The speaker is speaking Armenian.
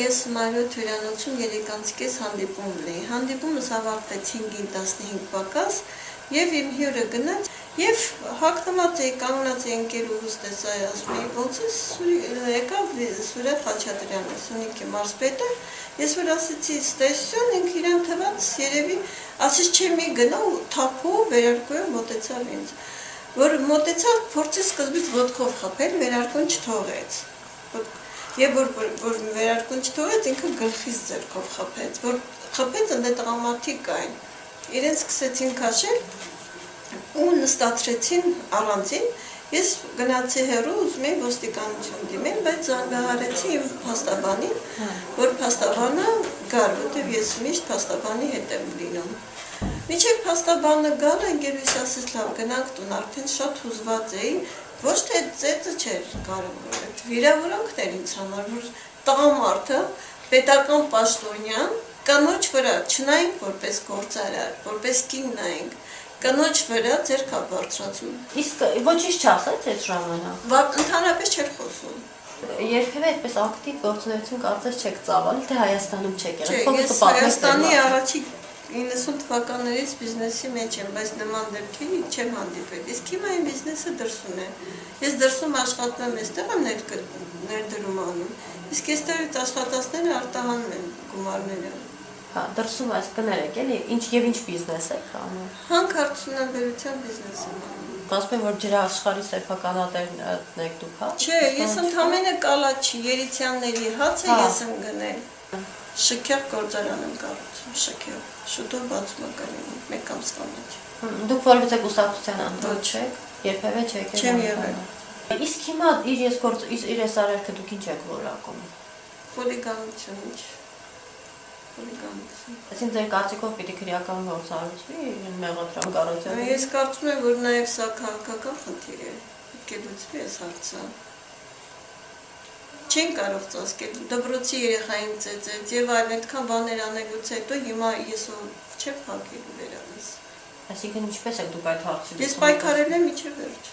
ես Մարիոթ հյուրանոցում 3:30 հանդիպում ունեի։ Հանդիպումս ավարտվեց 5-ին 15 պակաս եւ իմ հյուրը գնաց եւ հագնված էի, կանգնած էի ընկերուհուս տեսա, ասում էի, ոնց է եկավ Սուրեն Խաչատրյանը, Սյունիքի մարզպետը, ես որ ասեցի ստեսյուն, ինքը իրան թվաց երևի, ասես չէ մի գնա ու թափով վերարկուով մոտեցավ ինձ, որ մոտեցավ, փորձի սկզբից ոտքով խփել, վերարկուն չթողեց։ Եվ որ վերարկուն չթողեց, ինքը գլխից ձեռքով խփեց, որ խփեց ընդ տղամարդիկ կային, իրենց սկսեցին քաշել ու նստացրեցին առանձին, ես գնացի հեռու, ուզում էի ոստիկանություն դիմել, բայց զանգահարեցի իմ փաստաբանին, որ փաստաբանը գար, որտև ես միշտ փաստաբանի հետ եմ լինում։ Մինչև փաստաբանը գալը, ընկերուհիս ասեց լավ, գնանք տուն, արդեն շատ հուզված էի, ոչ թե ծեծը չէր կարևորը, վիրավորանքն էր ինձ համար, որ տղամարդը պետական պաշտոնյան կնոջ վրա չնայինք որպես գործարար, որպես կին նայինք, կնոջ վրա ձեռք բարձրացում։ Իսկ ոչինչ չասեց այդ ժամանակ։ Ընդհանրապես չէր խոսում։ Երբևէ այդպես ակտիվ գործունեություն կարծես չեք ծավալել, թե Հայաստանում չեք եղել։ Չէ, ես Հայաստանի առաջի 90 թվականներից բիզնեսի մեջ եմ, բայց նման դեպքերի չեմ հանդիպել։ Իսկ հիմա իմ բիզնեսը դրսում է։ Ես դրսում աշխատում եմ, այստեղ եմ ներդրում անում։ Իսկ այստեղից աշխատածները արտահանում են գումարները։ Հա, դրսում այս կներեք, էլի, ինչ բիզնես եք անում։ Հանքարդյունաբերության բիզնես եմ անում։ Ասում եմ, որ ջրաշխարհի սեփականատերն եք դուք, հա։ Չէ, ես ընդամենը կալաչի, երիցյանների հացը ես եմ գնել։ Շքեղ գործարան եմ կառուցում, շքեղ։ Շուտով բացումը կլինի, 1 ամսվա մեջ։ Դուք որևէ կուսակցության անդամ չեք, երբևէ չեք եղել։ Չեմ եղել։ Իսկ հիմա իր այս արարքը դուք ինչ եք որակում։ Խուլիգանություն ինչ։ Խուլիգանություն։ Այսինքն ձեր կարծիքով պիտի քրեական գործառույթի մեղադրամ կառուցել։ Ես կարծում եմ, որ նաև սա քաղաքական խնդիր է։ Պետք է լուծվի այս հարցը։ Չեն կարող ծածկել, դպրոցի երեխային ծեծեց եւ այլ այդքան բաներ անելուց հետո հիմա ես չեմ փակելու վերանս։ Այսինքն ինչպես եք դուք այդ հարցը։ Ես պայքարել եմ մինչև վերջ։